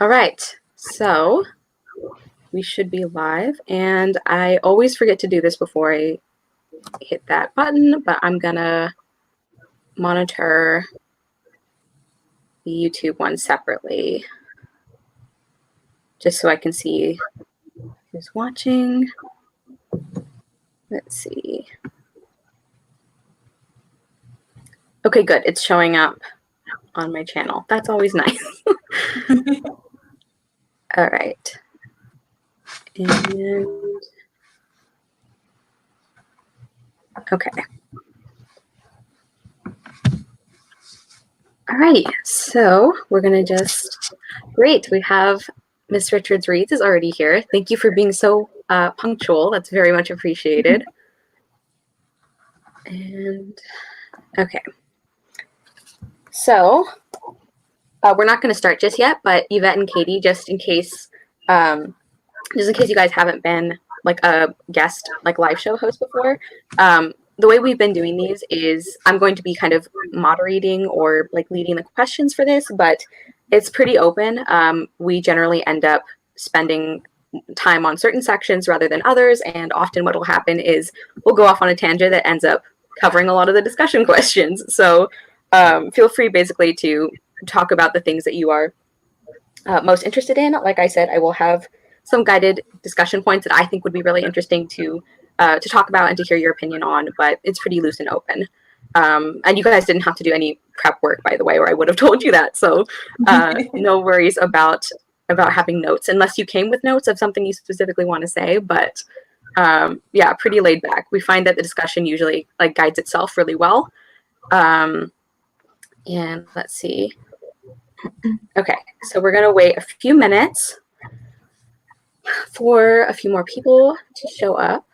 All right, so we should be live, and I always forget to do this before I hit that button, but I'm gonna monitor the YouTube one separately just so I can see who's watching. Let's see. Okay, good. It's showing up on my channel. That's always nice. All right. And okay. Alrighty, so we're gonna great. We have Miss Richards Reeds is already here. Thank you for being so punctual. That's very much appreciated. And okay, so we're not going to start just yet, but Yvette and Katie, just in case you guys haven't been like a guest, like live show host before, the way we've been doing these is I'm going to be kind of moderating or like leading the questions for this, but it's pretty open. We generally end up spending time on certain sections rather than others, and often what will happen is we'll go off on a tangent that ends up covering a lot of the discussion questions. So feel free basically to talk about the things that you are most interested in. Like I said, I will have some guided discussion points that I think would be really interesting to talk about and to hear your opinion on, but it's pretty loose and open. And you guys didn't have to do any prep work, by the way, or I would have told you that. So no worries about having notes, unless you came with notes of something you specifically want to say. But yeah, pretty laid back. We find that the discussion usually like guides itself really well. And let's see. Okay, so we're gonna wait a few minutes for a few more people to show up.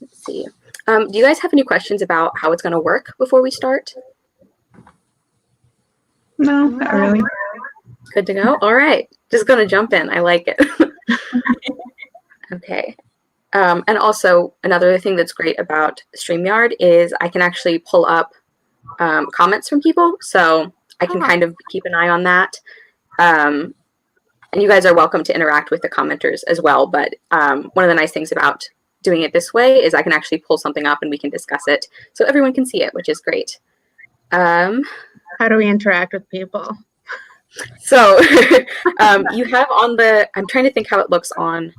Let's see. Do you guys have any questions about how it's gonna work before we start? No, not really. Good to go? All right, just gonna jump in. I like it. Okay. And also another thing that's great about StreamYard is I can actually pull up comments from people. So I can kind of keep an eye on that. And you guys are welcome to interact with the commenters as well. But one of the nice things about doing it this way is I can actually pull something up and we can discuss it so everyone can see it, which is great. How do we interact with people? So you have on I'm trying to think how it looks on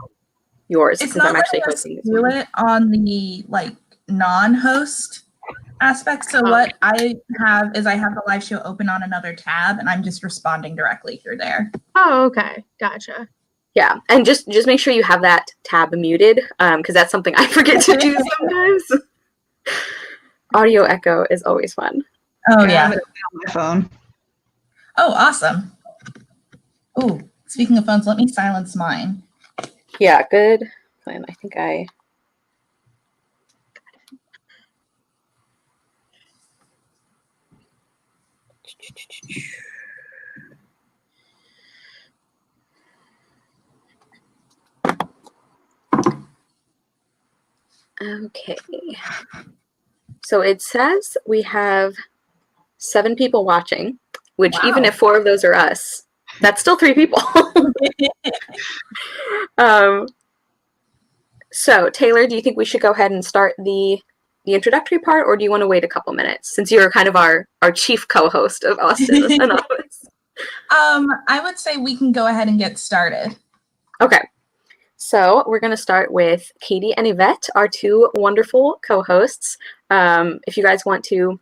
yours. It's not actually hosting this one. Do it on the like non-host aspect. So what I have is I have the live show open on another tab and I'm just responding directly through there. Oh, okay. Gotcha. Yeah, and just make sure you have that tab muted because that's something I forget to do sometimes. Audio echo is always fun. Oh yeah. On my phone. Oh, awesome. Oh, speaking of phones, let me silence mine. Yeah, good plan. I think I. Okay. So it says we have 7 people watching, which even if 4 of those are us, that's still 3 people. So Taylor, do you think we should go ahead and start the introductory part, or do you want to wait a couple minutes since you're kind of our chief co-host of Austen Anonymous? I would say we can go ahead and get started. Okay. So we're going to start with Katie and Yvette, our 2 wonderful co-hosts. If you guys want to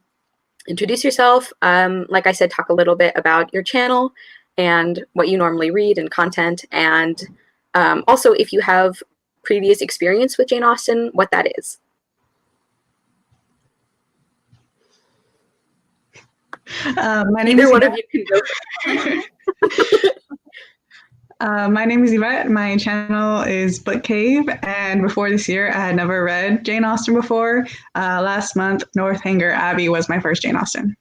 introduce yourself, like I said, talk a little bit about your channel and what you normally read and content, and also if you have previous experience with Jane Austen, what that is. My name is Yvette. My channel is Book Cave, and before this year, I had never read Jane Austen before. Last month, Northanger Abbey was my first Jane Austen.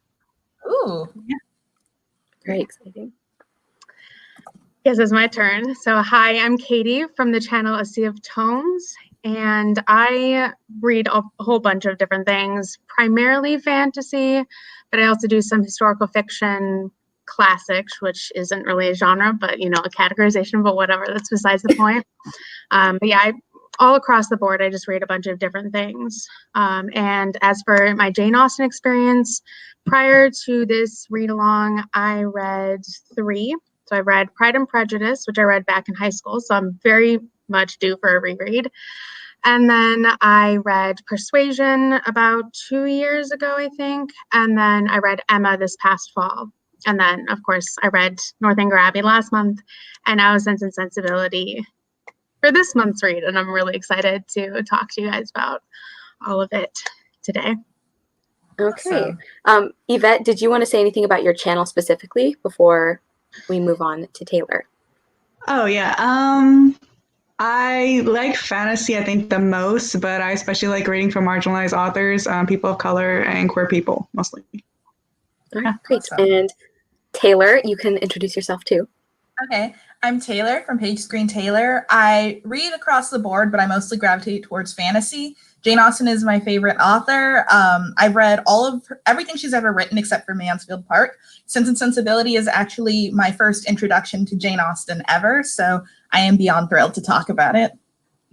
Ooh. Yeah. Very exciting. Yes, it's my turn. So hi, I'm Katie from the channel A Sea of Tomes, and I read a whole bunch of different things, primarily fantasy, but I also do some historical fiction, classics, which isn't really a genre, but a categorization, but whatever, that's besides the point. But yeah, all across the board, I just read a bunch of different things. And as for my Jane Austen experience, prior to this read along, I read 3. So I read Pride and Prejudice, which I read back in high school. So I'm very much due for a reread. And then I read Persuasion about 2 years ago, I think. And then I read Emma this past fall. And then, of course, I read Northanger Abbey last month, and now Sense and Sensibility for this month's read. And I'm really excited to talk to you guys about all of it today. Okay. Yvette, did you want to say anything about your channel specifically before we move on to Taylor? Oh, yeah. I like fantasy, I think, the most, but I especially like reading from marginalized authors, people of color, and queer people, mostly. All right, great. And Taylor, you can introduce yourself too. Okay, I'm Taylor from Page Screen Taylor. I read across the board, but I mostly gravitate towards fantasy. Jane Austen is my favorite author. I've read everything she's ever written except for Mansfield Park. Sense and Sensibility is actually my first introduction to Jane Austen ever, so I am beyond thrilled to talk about it.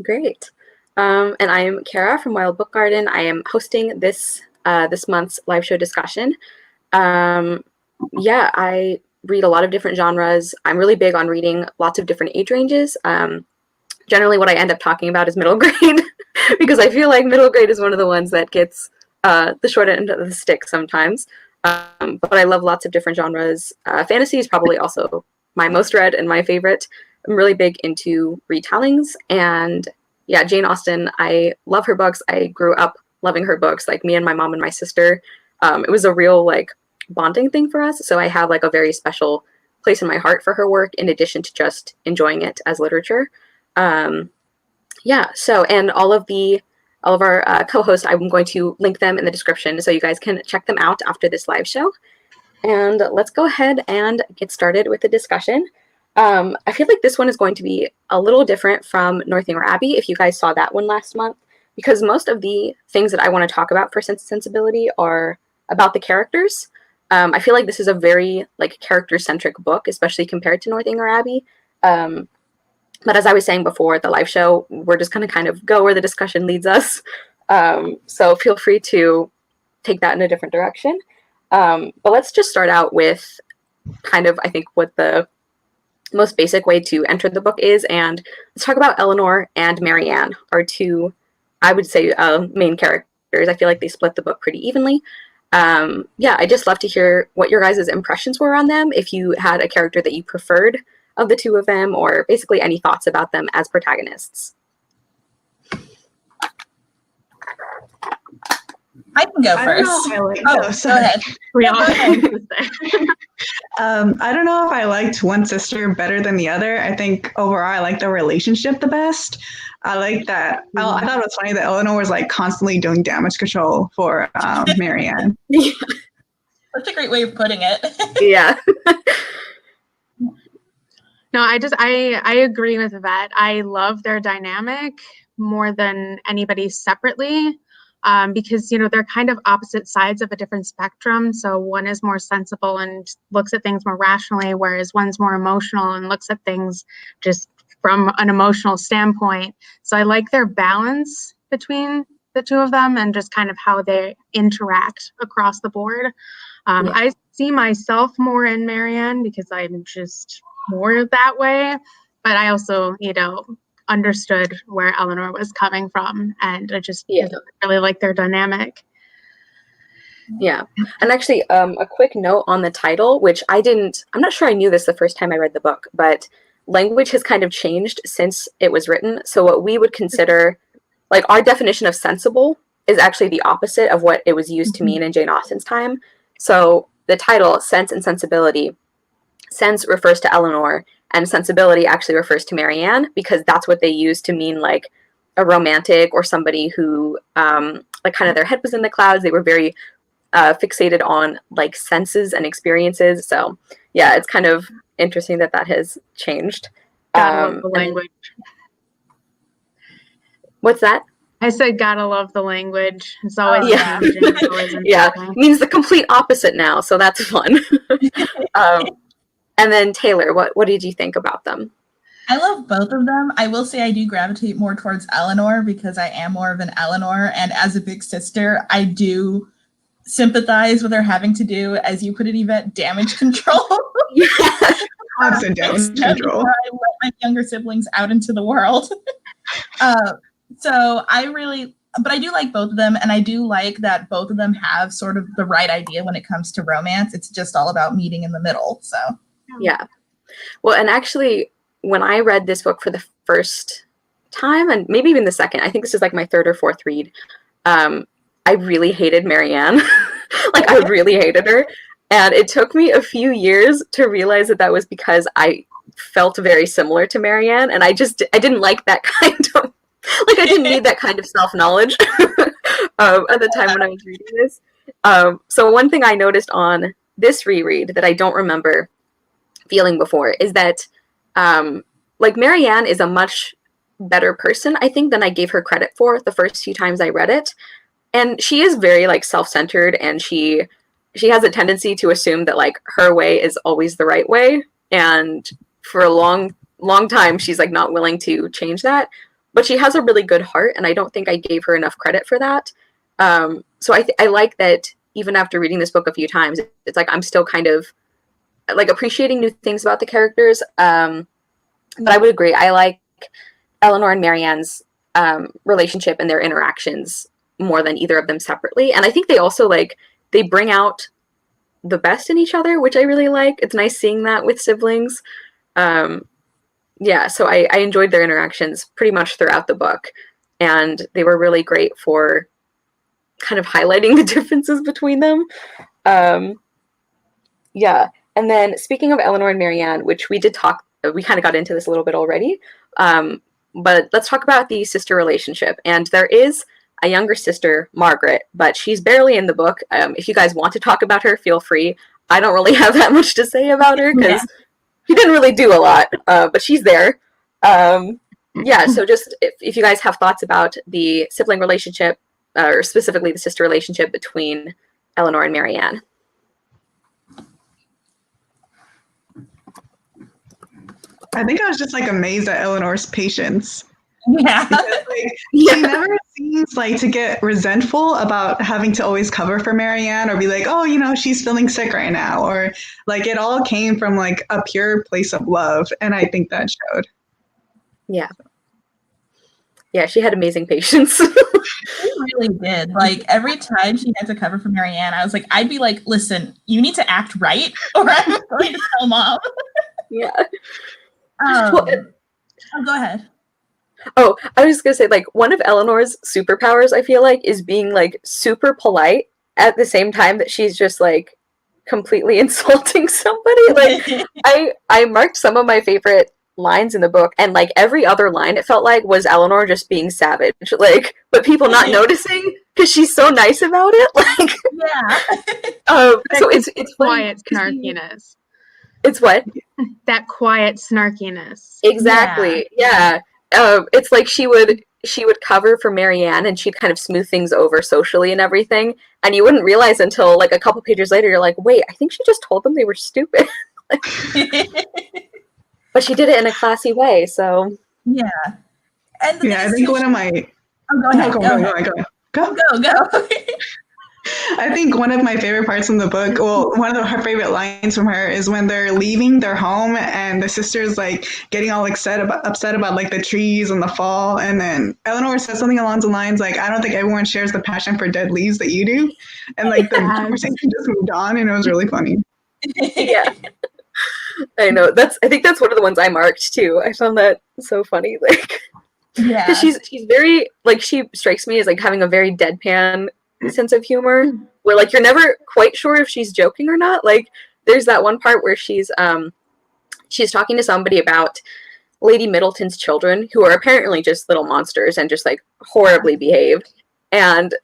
Great. And I am Kara from Wild Book Garden. I am hosting this month's live show discussion. Yeah, I read a lot of different genres. I'm really big on reading lots of different age ranges. Generally, what I end up talking about is middle grade because I feel like middle grade is one of the ones that gets the short end of the stick sometimes. But I love lots of different genres. Fantasy is probably also my most read and my favorite. I'm really big into retellings, and yeah, Jane Austen, I love her books. I grew up loving her books, like me and my mom and my sister. It was a real bonding thing for us, so I have a very special place in my heart for her work in addition to just enjoying it as literature. Yeah, so, and all of our co-hosts, I'm going to link them in the description so you guys can check them out after this live show. And let's go ahead and get started with the discussion. I feel like this one is going to be a little different from Northanger Abbey, if you guys saw that one last month, because most of the things that I want to talk about for Sense and Sensibility are about the characters. I feel like this is a very character-centric book, especially compared to Northanger Abbey. But as I was saying before, the live show, we're just going to kind of go where the discussion leads us. So feel free to take that in a different direction. But let's just start out with kind of, I think, what the most basic way to enter the book is. And let's talk about Eleanor and Marianne, our two, I would say, main characters. I feel like they split the book pretty evenly. Yeah, I'd just love to hear what your guys' impressions were on them, if you had a character that you preferred of the two of them, or basically any thoughts about them as protagonists. I can go first. Go ahead. We all ahead. I don't know if I liked one sister better than the other. I think overall I liked the relationship the best. I like that. I thought it was funny that Eleanor was constantly doing damage control for Marianne. Yeah. That's a great way of putting it. Yeah. No, I agree with that. I love their dynamic more than anybody separately. Because, they're kind of opposite sides of a different spectrum. So one is more sensible and looks at things more rationally, whereas one's more emotional and looks at things just from an emotional standpoint. So I like their balance between the two of them and just kind of how they interact across the board. Yeah. I see myself more in Marianne because I'm just more that way. But I also, understood where Eleanor was coming from, and I just really like their dynamic. Yeah, and actually a quick note on the title, which I'm not sure I knew this the first time I read the book, but language has kind of changed since it was written. So what we would consider, our definition of sensible is actually the opposite of what it was used to mean in Jane Austen's time. So the title, Sense and Sensibility, sense refers to Eleanor, and sensibility actually refers to Marianne, because that's what they used to mean a romantic or somebody who kind of their head was in the clouds. They were very fixated on senses and experiences. So yeah, it's kind of interesting that has changed. The language. What's that? I said gotta love the language. It's always Yeah. changing. It's always Yeah, interesting. means the complete opposite now, so that's fun. And then Taylor, what did you think about them? I love both of them. I will say I do gravitate more towards Eleanor because I am more of an Eleanor, and as a big sister, I do sympathize with her having to do, as you put it, Yvette, damage control. Yeah. Constant damage control. Before I let my younger siblings out into the world. So I really, but I do like both of them, and I do like that both of them have sort of the right idea when it comes to romance. It's just all about meeting in the middle. So Yeah. Well, and actually, when I read this book for the first time, and maybe even the second, I think this is like my third or fourth read, I really hated Marianne. Like, I really hated her. And it took me a few years to realize that was because I felt very similar to Marianne, and I didn't like that kind of, like, I didn't need that kind of self-knowledge at the time when I was reading this. So one thing I noticed on this reread that I don't remember feeling before is that like, Marianne is a much better person, I think, than I gave her credit for the first few times I read it. And she is very, like, self-centered, and she has a tendency to assume that, like, her way is always the right way. And for a long time, she's, like, not willing to change that. But she has a really good heart, and I don't think I gave her enough credit for that. So I like that even after reading this book a few times, it's like I'm still kind of, like, appreciating new things about the characters. But I would agree. I like Eleanor and Marianne's relationship and their interactions more than either of them separately. And I think they also, like, they bring out the best in each other, which I really like. It's nice seeing that with siblings. Yeah, so I enjoyed their interactions pretty much throughout the book. And they were really great for kind of highlighting the differences between them. Yeah. And then, speaking of Eleanor and Marianne, which we kind of got into this a little bit already, but let's talk about the sister relationship. And there is a younger sister, Margaret, but she's barely in the book. If you guys want to talk about her, feel free. I don't really have that much to say about her because she didn't really do a lot, but she's there. Yeah, so just if you guys have thoughts about the sibling relationship, or specifically the sister relationship between Eleanor and Marianne. I think I was just, like, amazed at Eleanor's patience. yeah. Because, like, she never seems, like, to get resentful about having to always cover for Marianne or be like, oh, you know, she's feeling sick right now. Or, like, it all came from, like, a pure place of love. And I think that showed. Yeah. Yeah, she had amazing patience. She really did. Like, every time she had to cover for Marianne, I was like, I'd be like, listen, you need to act right or I'm going to tell mom. Yeah. Go ahead. Oh, I was gonna say, like, one of Eleanor's superpowers, I feel like, is being, like, super polite at the same time that she's just, like, completely insulting somebody. Like, I marked some of my favorite lines in the book, and, like, every other line, it felt like, was Eleanor just being savage, like, but people not noticing because she's so nice about it. Like, yeah. So it's quiet snarkiness. It's what? That quiet snarkiness. Exactly. Yeah. It's like she would cover for Marianne, and she'd kind of smooth things over socially and everything, and you wouldn't realize until, like, a couple pages later, you're like, wait, I think she just told them they were stupid. But she did it in a classy way, so. Yeah. And I think one of my... Oh, go ahead. Go. I think one of my favorite parts in the book, well, one of her favorite lines from her is when they're leaving their home and the sister's, like, getting all upset about like the trees and the fall, and then Eleanor says something along the lines like, I don't think everyone shares the passion for dead leaves that you do, and, like, the conversation just moved on, and it was really funny. Yeah. I know. I think that's one of the ones I marked too. I found that so funny. Like, yeah, she's very, like, she strikes me as, like, having a very deadpan sense of humor where, like, you're never quite sure if she's joking or not. Like, there's that one part where she's talking to somebody about Lady Middleton's children, who are apparently just little monsters and just, like, horribly behaved, and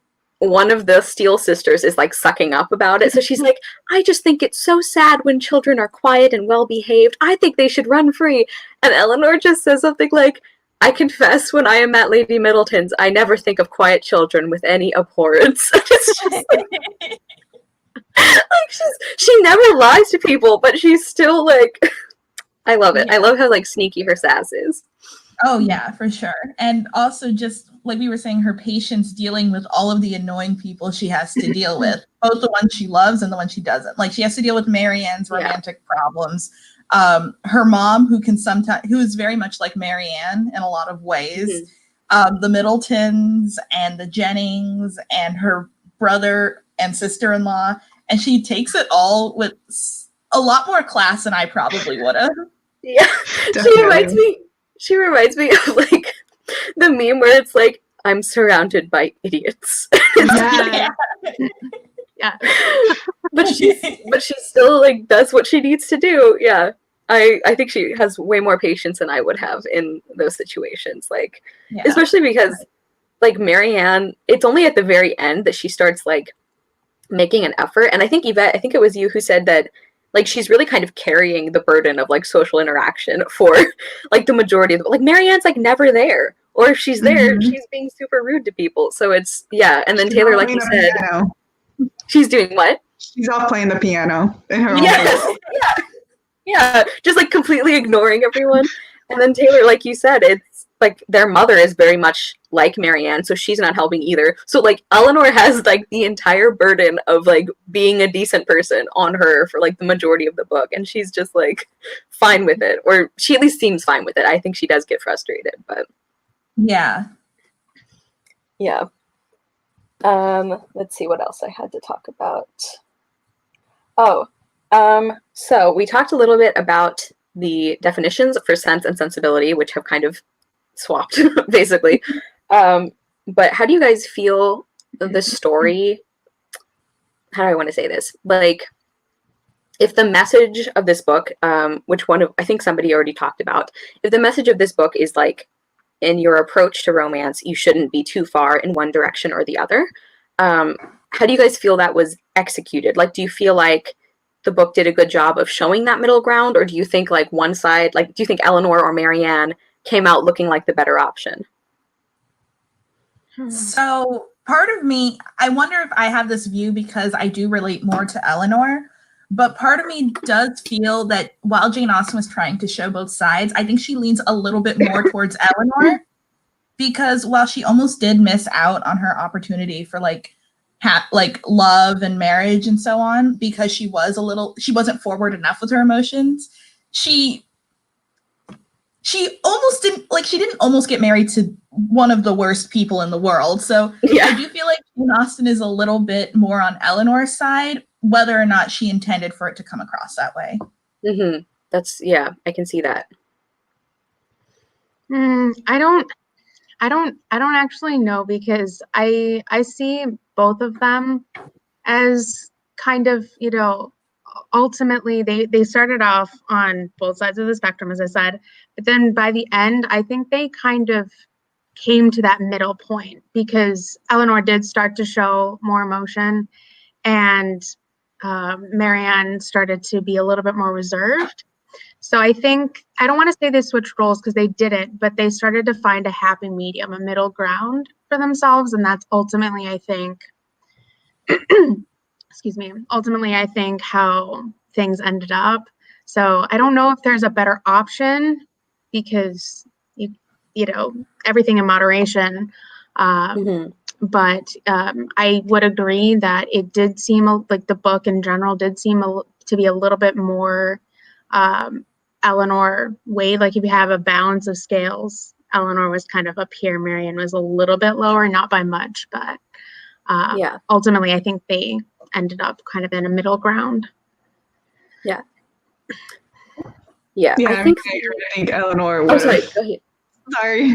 one of the Steele sisters is, like, sucking up about it. So she's like, I just think it's so sad when children are quiet and well behaved. I think they should run free. And Eleanor just says something like, I confess, when I am at Lady Middleton's, I never think of quiet children with any abhorrence. It's just she never lies to people, but she's still like, I love it. Yeah. I love how like sneaky her sass is. Oh yeah, for sure. And also just like we were saying, her patience dealing with all of the annoying people she has to deal with, both the ones she loves and the ones she doesn't. Like she has to deal with Marianne's romantic problems. Her mom, who is very much like Marianne in a lot of ways. The Middletons and the Jennings and her brother and sister-in-law, and she takes it all with a lot more class than I probably would have. Yeah, she reminds me of like the meme where it's like, I'm surrounded by idiots. Yeah. Yeah. But she still like does what she needs to do. Yeah. I think she has way more patience than I would have in those situations. Like, especially because like Marianne, it's only at the very end that she starts like making an effort. And I think Yvette, I think it was you who said that like she's really kind of carrying the burden of like social interaction for like the majority of like Marianne's like never there. Or if she's there, she's being super rude to people. So it's and then Taylor, like you said, she's doing what? She's off playing the piano in her own world. Yeah, just like completely ignoring everyone. And then Taylor, like you said, it's like their mother is very much like Marianne, so she's not helping either. So like Eleanor has like the entire burden of like being a decent person on her for like the majority of the book, and she's just like fine with it, or she at least seems fine with it. I think she does get frustrated, but yeah. Let's see what else I had to talk about. So we talked a little bit about the definitions for sense and sensibility, which have kind of swapped basically. But how do you guys feel the story? How do I want to say this? Like, if the message of this book, I think somebody already talked about, if the message of this book is like, in your approach to romance, you shouldn't be too far in one direction or the other. How do you guys feel that was executed? Like, do you feel like the book did a good job of showing that middle ground, or do you think like one side, like, do you think Eleanor or Marianne came out looking like the better option? So part of me, I wonder if I have this view because I do relate more to Eleanor, but part of me does feel that while Jane Austen was trying to show both sides, I think she leans a little bit more towards Eleanor, because while she almost did miss out on her opportunity for like love and marriage and so on, because she wasn't forward enough with her emotions, she almost didn't almost get married to one of the worst people in the world. So I do feel like Jane Austen is a little bit more on Eleanor's side, whether or not she intended for it to come across that way. That's I can see that. I don't actually know, because I see both of them as kind of, ultimately they started off on both sides of the spectrum, as I said, but then by the end, I think they kind of came to that middle point, because Eleanor did start to show more emotion, and Marianne started to be a little bit more reserved. So I think, I don't want to say they switched roles because they didn't, but they started to find a happy medium, a middle ground for themselves. And that's ultimately, I think, ultimately, I think how things ended up. So I don't know if there's a better option, because, everything in moderation. But I would agree that it did seem like the book in general did seem to be a little bit more Eleanor way. Like if you have a balance of scales, Eleanor was kind of up here, Marianne was a little bit lower, not by much, but ultimately I think they ended up kind of in a middle ground. I think Eleanor would. Sorry, go ahead. Sorry.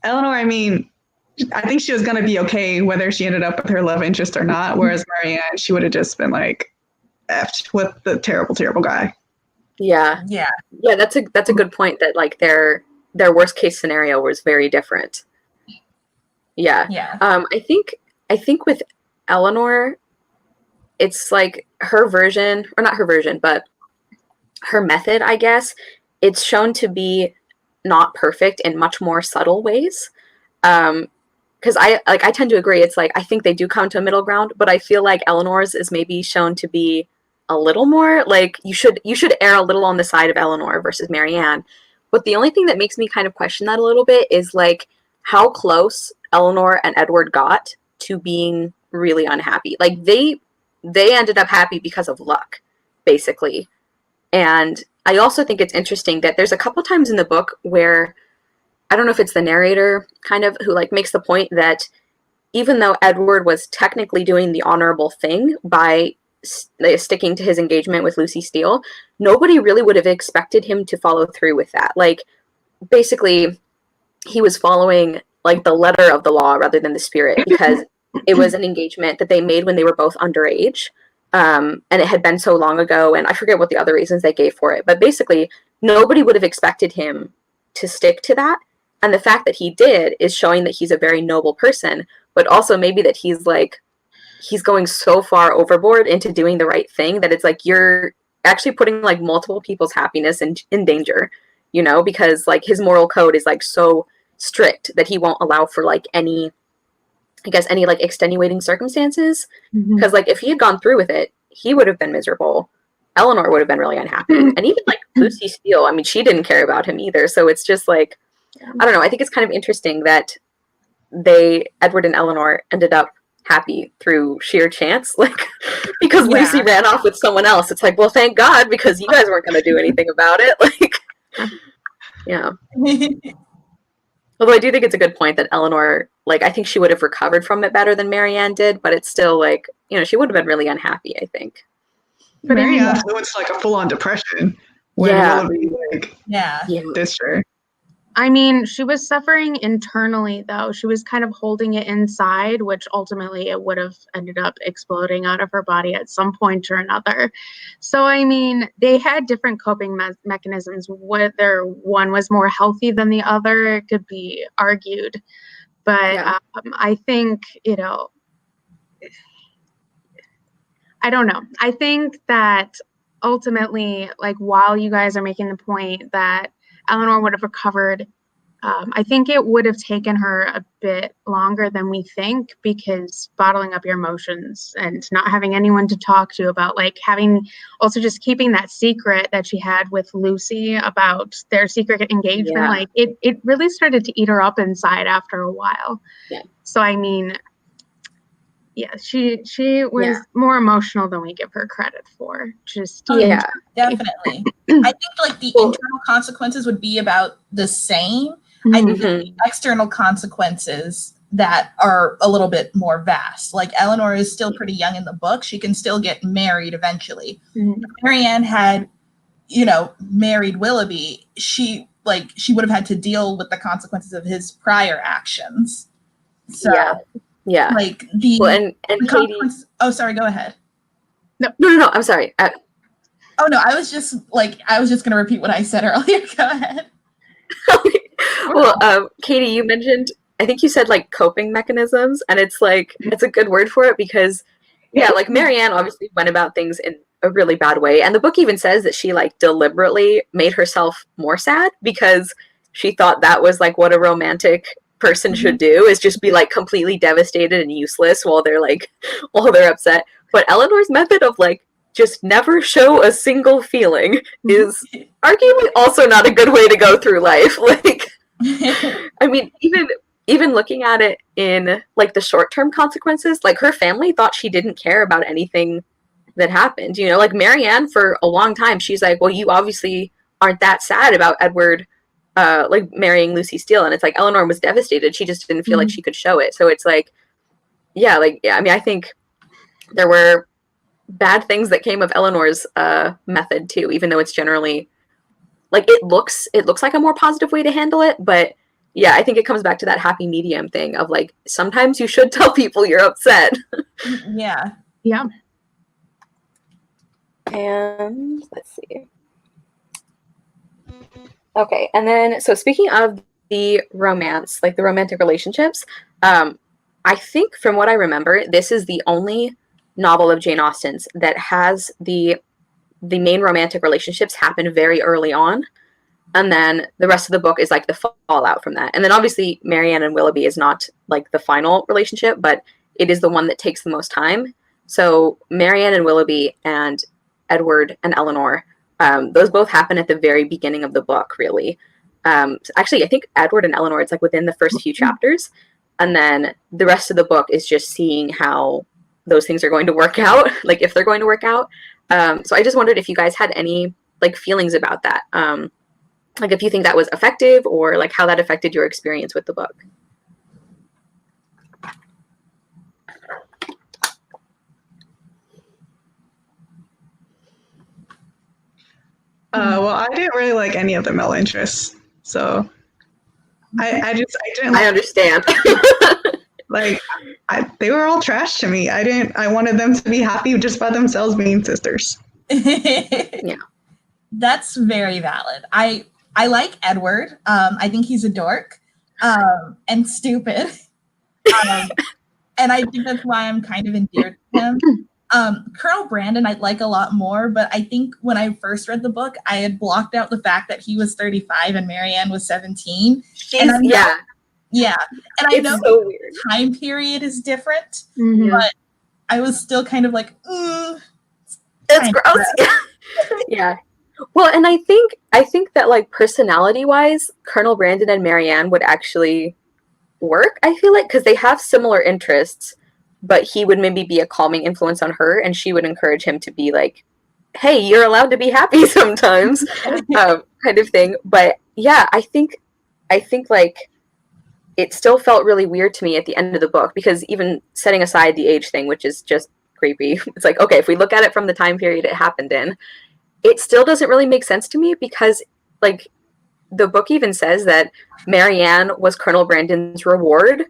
Eleanor, I mean, I think she was going to be okay whether she ended up with her love interest or not, whereas Marianne, she would have just been like effed with the terrible, terrible guy. Yeah, that's a good point, that like their worst case scenario was very different. I think with Eleanor, it's like her version, or not her version, but her method, I guess, it's shown to be not perfect in much more subtle ways. Because I tend to agree. It's like I think they do come to a middle ground, but I feel like Eleanor's is maybe shown to be a little more like you should err a little on the side of Eleanor versus Marianne. But the only thing that makes me kind of question that a little bit is like how close Eleanor and Edward got to being really unhappy. Like they ended up happy because of luck, basically. And I also think it's interesting that there's a couple times in the book where I don't know if it's the narrator kind of who like makes the point that even though Edward was technically doing the honorable thing by sticking to his engagement with Lucy Steele, nobody really would have expected him to follow through with that. Like basically he was following like the letter of the law rather than the spirit, because it was an engagement that they made when they were both underage. And it had been so long ago, and I forget what the other reasons they gave for it, but basically nobody would have expected him to stick to that. And the fact that he did is showing that he's a very noble person, but also maybe that he's going so far overboard into doing the right thing that it's like you're actually putting like multiple people's happiness in danger, you know, because like his moral code is like so strict that he won't allow for like any like extenuating circumstances. Because like if he had gone through with it, he would have been miserable. Eleanor would have been really unhappy. And even like Lucy Steele, I mean, she didn't care about him either. So it's just like, I don't know. I think it's kind of interesting that Edward and Eleanor ended up happy through sheer chance, like because Lucy ran off with someone else. It's like, well, thank God, because you guys weren't going to do anything about it. Like, yeah. Although I do think it's a good point that Eleanor, like, I think she would have recovered from it better than Marianne did, but it's still like, you know, she would have been really unhappy, I think. But Marianne flew into like a full-on depression when Willoughby ditched her. I mean, she was suffering internally, though. She was kind of holding it inside, which ultimately it would have ended up exploding out of her body at some point or another. So, I mean, they had different coping mechanisms. Whether one was more healthy than the other could be argued. But I think, you know, I don't know. I think that ultimately, like, while you guys are making the point that Eleanor would have recovered, I think it would have taken her a bit longer than we think, because bottling up your emotions and not having anyone to talk to about, like, having also just keeping that secret that she had with Lucy about their secret engagement, like it really started to eat her up inside after a while. So I mean, she was more emotional than we give her credit for. Just definitely. I think like the internal consequences would be about the same. I think the external consequences that are a little bit more vast. Like Eleanor is still pretty young in the book. She can still get married eventually. Marianne had, you know, married Willoughby. She would have had to deal with the consequences of his prior actions. So like the and Katie. Oh, sorry. Go ahead. No. I'm sorry. Oh no, I was just going to repeat what I said earlier. Go ahead. Well, Katie, you mentioned, I think you said like coping mechanisms, and it's like, it's a good word for it because, like Marianne obviously went about things in a really bad way. And the book even says that she like deliberately made herself more sad because she thought that was like what a romantic person should do, is just be like completely devastated and useless while they're upset. But Eleanor's method of like just never show a single feeling is arguably also not a good way to go through life. Like, I mean, even looking at it in like the short-term consequences, like her family thought she didn't care about anything that happened. You know, like Marianne for a long time, she's like, well, you obviously aren't that sad about Edward like marrying Lucy Steele. And it's like Eleanor was devastated. She just didn't feel like she could show it. So it's like, I mean, I think there were bad things that came of Eleanor's method too, even though it's generally like it looks like a more positive way to handle it. But I think it comes back to that happy medium thing of like, sometimes you should tell people you're upset. Yeah. And let's see. Okay, and then, so speaking of the romance, like the romantic relationships, I think from what I remember, this is the only novel of Jane Austen's that has the main romantic relationships happen very early on. and then the rest of the book is like the fallout from that. And then obviously Marianne and Willoughby is not like the final relationship, but it is the one that takes the most time. So Marianne and Willoughby and Edward and Eleanor, those both happen at the very beginning of the book, really. Actually, I think Edward and Eleanor, it's like within the first few chapters. And then the rest of the book is just seeing how those things are going to work out, like if they're going to work out. So I just wondered if you guys had any like feelings about that. Like if you think that was effective or like how that affected your experience with the book. Well, I didn't really like any of the male interests, so I didn't I understand. like they were all trash to me. I wanted them to be happy just by themselves being sisters. Yeah. That's very valid. I like Edward. I think he's a dork and stupid. And I think that's why I'm kind of endeared to him. Colonel Brandon I'd like a lot more, but I think when I first read the book, I had blocked out the fact that he was 35 and Marianne was 17. Yeah. Yeah. And I It's know so weird. the time period is different, Mhm. but I was still kind of like, It's gross. Yeah. Well, and I think that like personality wise, Colonel Brandon and Marianne would actually work, I feel like, because they have similar interests, but he would maybe be a calming influence on her and she would encourage him to be like, hey, you're allowed to be happy sometimes, kind of thing. But yeah, I think like it still felt really weird to me at the end of the book, because even setting aside the age thing, which is just creepy, it's like, okay, if we look at it from the time period it happened in, it still doesn't really make sense to me, because like the book even says that Marianne was Colonel Brandon's reward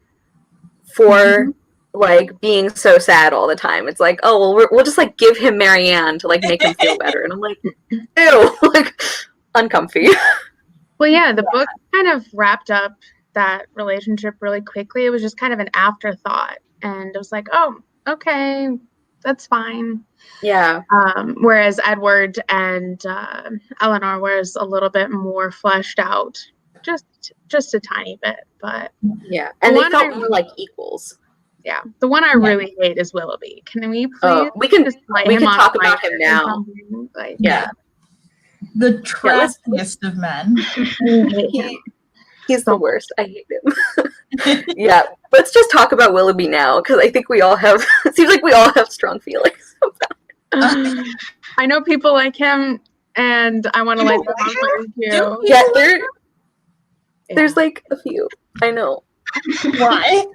for like being so sad all the time. It's like, oh, well, we'll just like give him Marianne to like make him feel better. And I'm like, ew, like uncomfy. Well, yeah, the book kind of wrapped up that relationship really quickly. It was just kind of an afterthought. And it was like, oh, okay, that's fine. Yeah. Whereas Edward and Eleanor was a little bit more fleshed out, just a tiny bit. But yeah, and they one felt more like equals. yeah, the one I really hate is Willoughby. Can we please? We can just light we him can on talk about fire him or now. something? Like, Yeah. the trashiest of men. He's the worst. I hate him. Yeah, let's just talk about Willoughby now, because I think we all have. It seems like we all have strong feelings about him. I know people like him, and I want to like them on fire too. Yeah, there's like a few. I know. Why?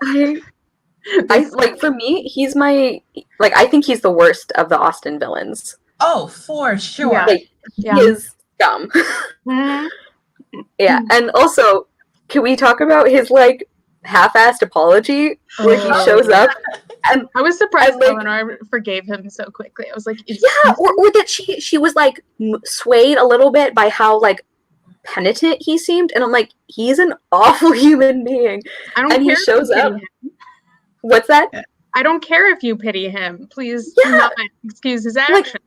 I like, for me, he's my, like, I think he's the worst of the Austen villains. Oh, for sure. Yeah. Like, he is dumb. Mhm. Yeah, and also, can we talk about his like half-assed apology where he shows up? And I was surprised like, Eleanor forgave him so quickly. I was like, yeah, or that she was like swayed a little bit by how like penitent he seemed, and I'm like, he's an awful human being. I don't And care he shows if you up. pity him. What's that? I don't care if you pity him. Please do Yeah. not excuse his actions.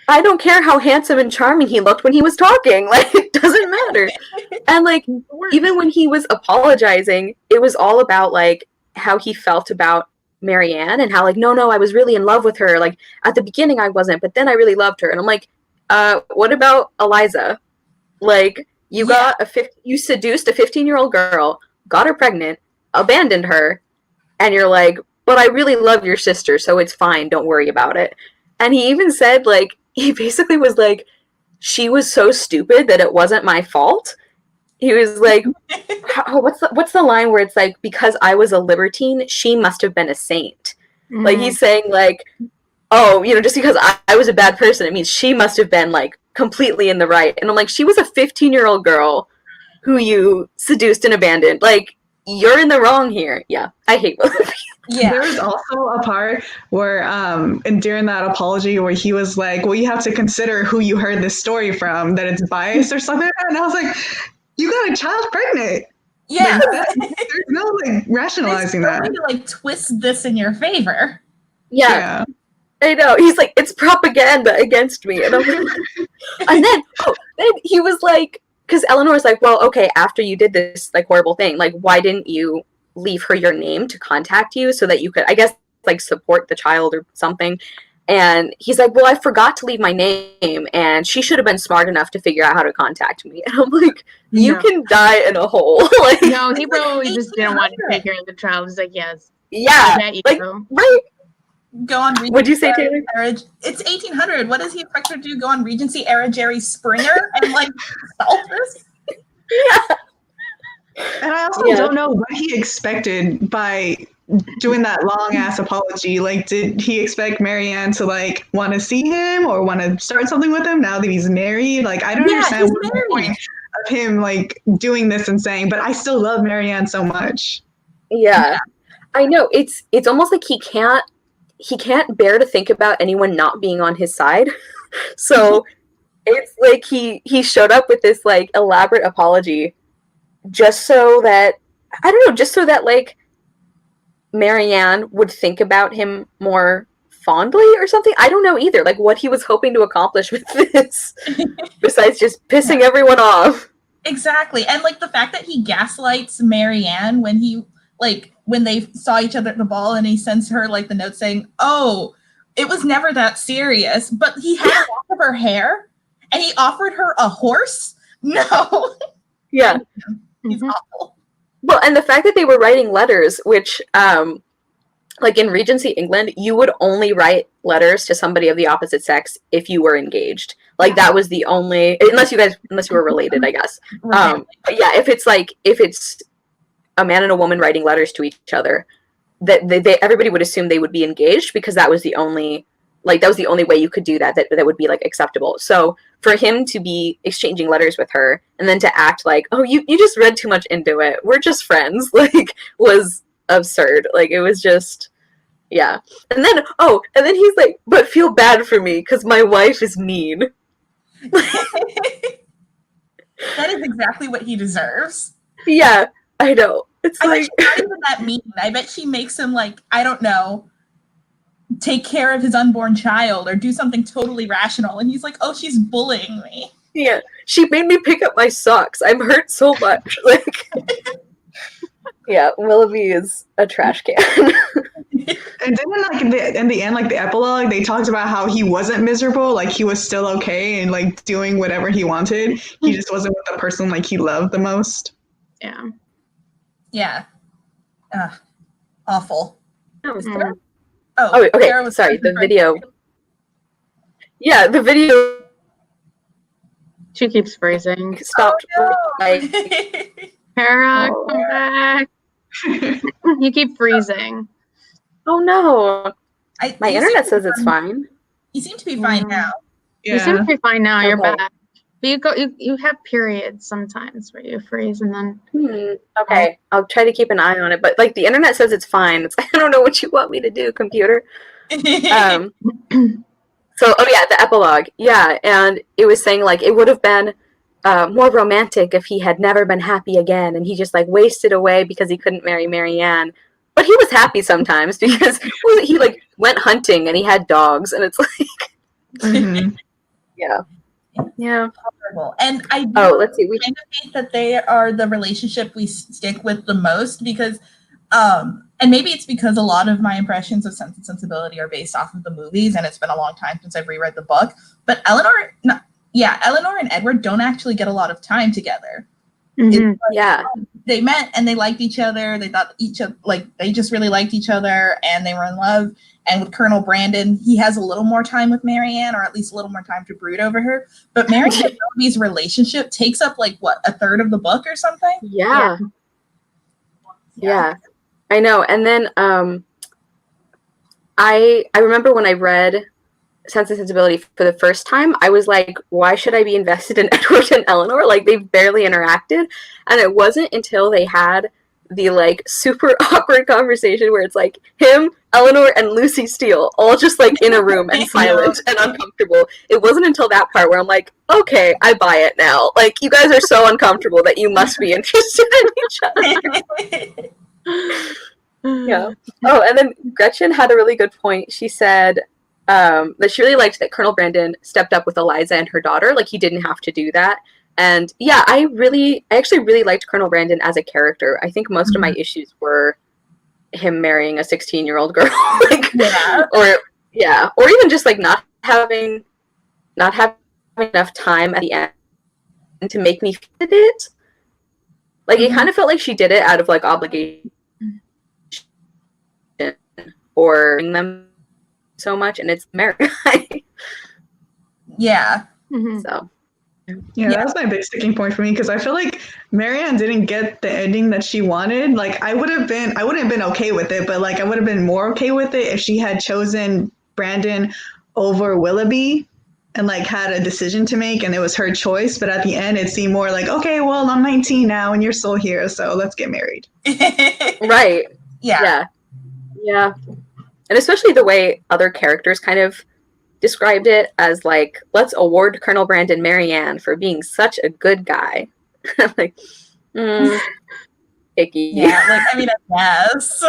I don't care how handsome and charming he looked when he was talking. Like, it doesn't matter. And like, He's the worst. even when he was apologizing, it was all about like how he felt about Marianne and how like, no, I was really in love with her. Like at the beginning I wasn't, but then I really loved her. And I'm like, what about Eliza? Like, you you seduced a 15-year-old girl, got her pregnant, abandoned her, and you're like, but I really love your sister, so it's fine, don't worry about it. And he even said, like, he basically was like, she was so stupid that it wasn't my fault. He was like, what's the line where it's like, because I was a libertine, she must have been a saint. Mhm. Like, he's saying, like, oh, just because I was a bad person, it means she must have been, like, completely in the right. And I'm like, she was a 15-year-old girl who you seduced and abandoned. Like, you're in the wrong here. Yeah, I hate Willoughby. Yeah. There was also a part where, and during that apology, where he was like, well, you have to consider who you heard this story from, that it's biased or something. And I was like, you got a child pregnant. Yeah. There's no like rationalizing There's no that. way to like twist this in your favor. Yeah, I know. He's like, it's propaganda against me. And I'm like, And then he was like, because Eleanor was like, well, okay, after you did this like horrible thing, like why didn't you leave her your name to contact you so that you could, I guess, like support the child or something? And he's like, well, I forgot to leave my name, and she should have been smart enough to figure out how to contact me. And I'm like, you can die in a hole. Like, No, he probably just didn't want to take care of the child. He's like, yes. yeah, like, right. Go on Regency. What'd you say, Taylor? Era. It's 1800. What does he expect her to do? Go on Regency era Jerry Springer and like solve this? Yeah. And I also don't know what he expected by doing that long ass apology. Like, did he expect Marianne to like want to see him or want to start something with him now that he's married? Like, I don't understand what's the point of him like doing this and saying, but I still love Marianne so much. Yeah. I know. It's almost like he can't bear to think about anyone not being on his side. So it's like he showed up with this like elaborate apology just so that, I don't know, just so that like Marianne would think about him more fondly or something. I don't know either, like what he was hoping to accomplish with this besides just pissing everyone off. Exactly. And like the fact that he gaslights Marianne when they saw each other at the ball, and he sends her like the note saying, oh, it was never that serious, but he had lots of her hair and he offered her a horse. No. Yeah. He's awful. Well, and the fact that they were writing letters, which like in Regency England, you would only write letters to somebody of the opposite sex if you were engaged. Like that was the only, unless you were related, I guess. But yeah, if it's a man and a woman writing letters to each other, that everybody would assume they would be engaged because that was the only way you could do that would be like acceptable. So for him to be exchanging letters with her and then to act like, oh, you just read too much into it, we're just friends, like was absurd. Like it was just, yeah. And then he's like, but feel bad for me because my wife is mean. That is exactly what he deserves. Yeah, I know. It's I like, bet she's not even that mean. I bet she makes him like, I don't know, take care of his unborn child or do something totally rational. And he's like, oh, she's bullying me. Yeah, she made me pick up my socks. I'm hurt so much. Like, yeah, Willoughby is a trash can. And then like in the end, like the epilogue, they talked about how he wasn't miserable, like he was still okay and like doing whatever he wanted. He just wasn't with the person like he loved the most. Yeah. Yeah. Awful. Oh, okay. Sarah was Sorry, the video. Yeah, the video She keeps freezing. stopped. Oh, Like, Kara, come back. You keep freezing. oh no. My you internet seem says it's fine. You seem to be fine now. You seem to be fine now. You're Okay. back. But you have periods sometimes where you freeze and then Okay, I'll try to keep an eye on it. But like the internet says it's fine. It's, I don't know what you want me to do, computer. So, oh yeah, the epilogue. Yeah, and it was saying like it would have been more romantic if he had never been happy again, and he just like wasted away because he couldn't marry Marianne. But he was happy sometimes because he like went hunting and he had dogs, and it's like, yeah. Horrible. And I do Let's see. kind of think that they are the relationship we stick with the most because, and maybe it's because a lot of my impressions of Sense and Sensibility are based off of the movies, and it's been a long time since I've reread the book. But Eleanor and Edward don't actually get a lot of time together. Mhm. Yeah. They met and they liked each other. They thought they just really liked each other and they were in love. And with Colonel Brandon, he has a little more time with Marianne, or at least a little more time to brood over her. But Marianne and Willoughby's relationship takes up like what, a third of the book or something? Yeah. I know. And then I remember when I read Sense and Sensibility for the first time, I was like, why should I be invested in Edward and Eleanor? Like, they've barely interacted. And it wasn't until they had the like super awkward conversation where it's like him, Eleanor, and Lucy Steele all just like in a room and silent and uncomfortable. It wasn't until that part where I'm like, okay, I buy it now. Like, you guys are so uncomfortable that you must be interested in each other. Yeah. Oh, and then Gretchen had a really good point. She said, that she really liked that Colonel Brandon stepped up with Eliza and her daughter. Like, he didn't have to do that. And yeah, I actually really liked Colonel Brandon as a character. I think most of my issues were him marrying a 16-year-old girl, like, or even just like not having enough time at the end to make me feel it. Like, it kind of felt like she did it out of like obligation or them so much, and it's America. Yeah. So yeah, that was my big sticking point for me, because I feel like Marianne didn't get the ending that she wanted. Like, I wouldn't have been okay with it, but like I would have been more okay with it if she had chosen Brandon over Willoughby and like had a decision to make and it was her choice. But at the end it seemed more like, okay, well, I'm 19 now and you're still here, so let's get married. right. Yeah. And especially the way other characters kind of described it as like, let's award Colonel Brandon Marianne for being such a good guy. Like, icky. Yeah, like, I mean, yes.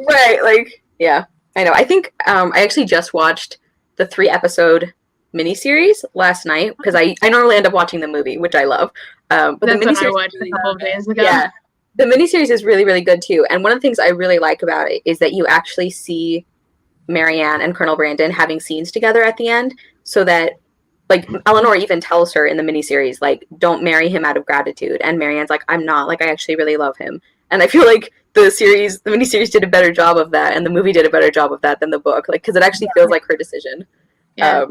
Right, like, yeah, I know. I think I actually just watched the 3-episode miniseries last night, because I normally end up watching the movie, which I love. But That's the what miniseries, I watched a couple of days ago. yeah, the miniseries is really, really good too. And one of the things I really like about it is that you actually see Marianne and Colonel Brandon having scenes together at the end, so that, like, Eleanor even tells her in the miniseries, like, don't marry him out of gratitude. And Marianne's like, I'm not. Like, I actually really love him. And I feel like the miniseries did a better job of that, and the movie did a better job of that than the book. Like, because it actually feels like her decision. Yeah.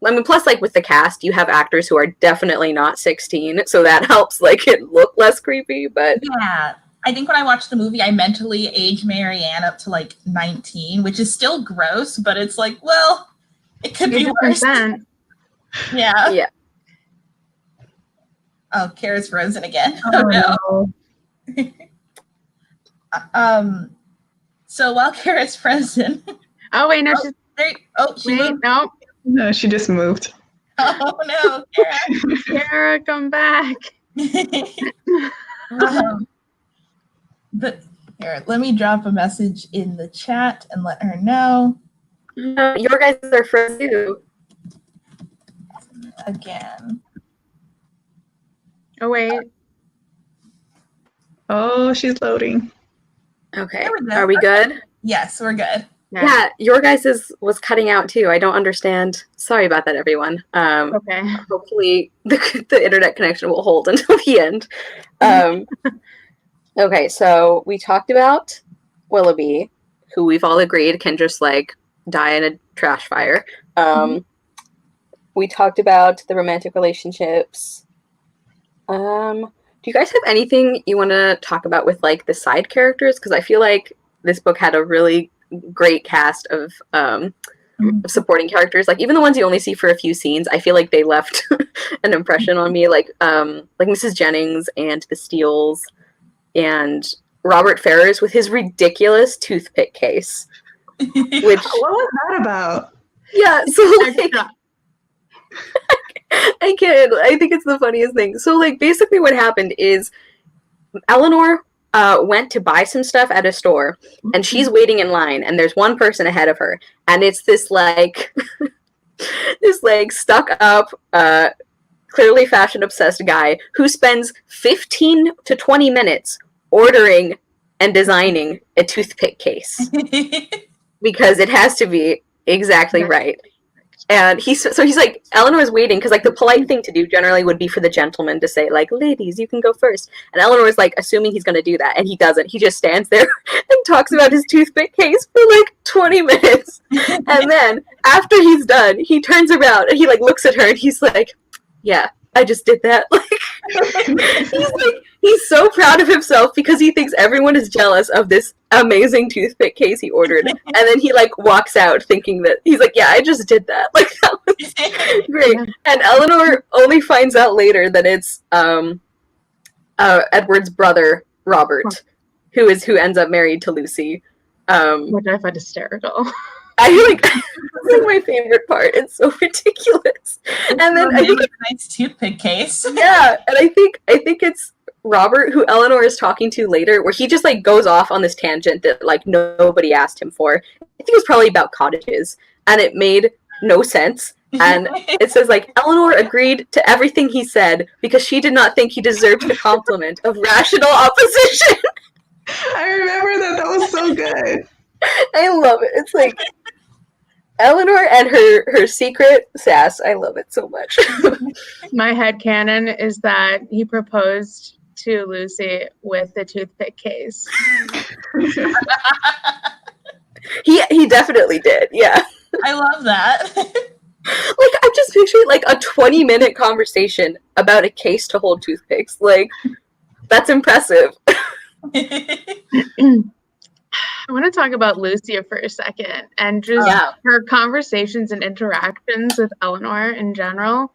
I mean, plus, like, with the cast, you have actors who are definitely not 16, so that helps, like, it look less creepy, but... Yeah. I think when I watched the movie, I mentally aged Marianne up to, like, 19, which is still gross, but it's like, well, it could be worse. Yeah. Yeah. Oh, Kara's frozen again. Oh, no. So while Kara's frozen... Oh, wait, no, she's... she moved. No. no, she just moved. Oh, no, Kara. Kara, come back. But here, let me drop a message in the chat and let her know. Your guys are frozen too. Again. Oh, wait. Oh, she's loading. Okay. There we go. Are we good? Yes, we're good. Yeah, your guys' was cutting out too. I don't understand. Sorry about that, everyone. Okay. Hopefully the internet connection will hold until the end. Okay, so we talked about Willoughby, who we've all agreed can just like die in a trash fire. We talked about the romantic relationships. Do you guys have anything you want to talk about with like the side characters? Because I feel like this book had a really great cast of supporting characters. Like, even the ones you only see for a few scenes, I feel like they left an impression on me. Like Mrs. Jennings and the Steeles and Robert Ferrars with his ridiculous toothpick case. Which what was that about? Yeah, so like, I can't. I think it's the funniest thing. So like, basically what happened is Eleanor went to buy some stuff at a store, and she's waiting in line, and there's one person ahead of her, and it's this like this like stuck up clearly fashion obsessed guy who spends 15 to 20 minutes ordering and designing a toothpick case because it has to be exactly right. And he's like, Eleanor's waiting because like the polite thing to do generally would be for the gentleman to say like, ladies, you can go first. And Eleanor's like assuming he's going to do that, and he doesn't. He just stands there and talks about his toothpick case for like 20 minutes. And then after he's done, he turns around and he like looks at her and he's like, yeah, I just did that. Like, he's so proud of himself because he thinks everyone is jealous of this amazing toothpick case he ordered. And then he like walks out thinking that he's like, yeah, I just did that. Like, that was great. And Eleanor only finds out later that it's Edward's brother, Robert, who ends up married to Lucy. Which I find hysterical. That's like my favorite part. It's so ridiculous. And then I think a nice toothpick case. Yeah, and I think it's Robert who Eleanor is talking to later, where he just like goes off on this tangent that like nobody asked him for. I think it was probably about cottages. and it made no sense. And it says, like, Eleanor agreed to everything he said because she did not think he deserved the compliment of rational opposition. I remember that. That was so good. I love it. It's like Eleanor and her secret sass. I love it so much. My headcanon is that he proposed to Lucy with the toothpick case. He definitely did. Yeah. I love that. Like, I'm just picturing like a 20-minute conversation about a case to hold toothpicks. Like, that's impressive. I want to talk about Lucia for a second and just her conversations and interactions with Eleanor in general.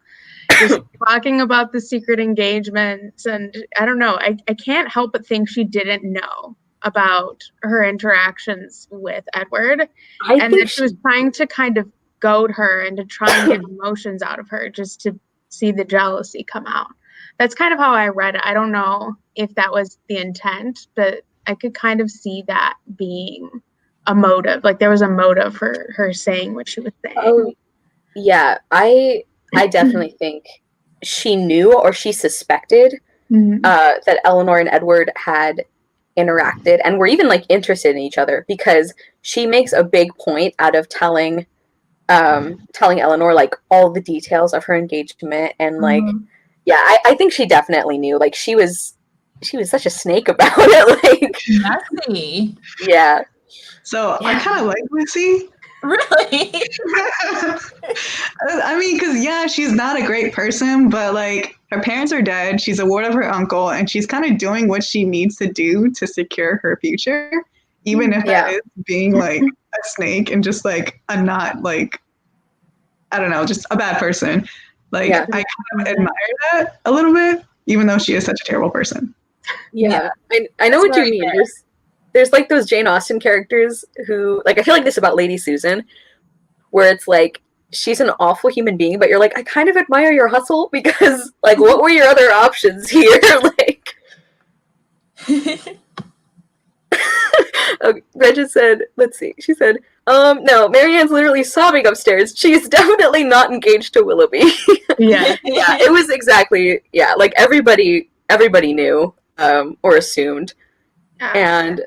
Just talking about the secret engagements, and I don't know, I can't help but think she didn't know about her interactions with Edward, and that she was trying to kind of goad her and to try and get emotions out of her just to see the jealousy come out. That's kind of how I read it. I don't know if that was the intent, but I could kind of see that being a motive. Like there was a motive for her saying what she was saying. Oh, yeah. I definitely think she knew or she suspected that Eleanor and Edward had interacted and were even like interested in each other, because she makes a big point out of telling Eleanor like all the details of her engagement, and like I think she definitely knew. Like she was such a snake about it. Like messy. Yeah. So I kind of like Lucy. Really? I mean, because she's not a great person, but like her parents are dead. She's a ward of her uncle, and she's kind of doing what she needs to do to secure her future, even if that is being like a snake and just like a not like, I don't know, just a bad person. Like I kind of admire that a little bit, even though she is such a terrible person. Yeah. I know what you mean. There's like those Jane Austen characters who, like, I feel like this about Lady Susan, where it's like she's an awful human being, but you're like, I kind of admire your hustle, because like what were your other options here? Like Bridget said, let's see, she said, no, Marianne's literally sobbing upstairs. She's definitely not engaged to Willoughby. Yeah. Yeah, it was exactly, like everybody knew, or assumed. And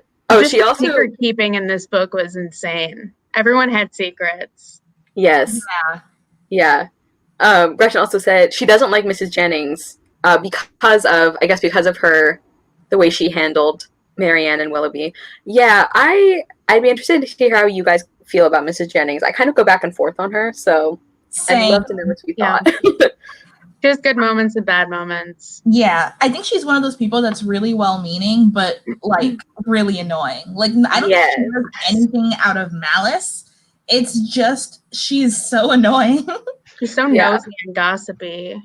she also, secret keeping in this book was insane. Everyone had secrets. Yes. Yeah. Gretchen also said she doesn't like Mrs. Jennings because of her, the way she handled Marianne and Willoughby. Yeah, I'd be interested to hear how you guys feel about Mrs. Jennings. I kind of go back and forth on her, so I'd love to know what you thought. She has good moments and bad moments. Yeah, I think she's one of those people that's really well-meaning, but like really annoying. Like I don't think she does anything out of malice. It's just she's so annoying. She's so nosy and gossipy.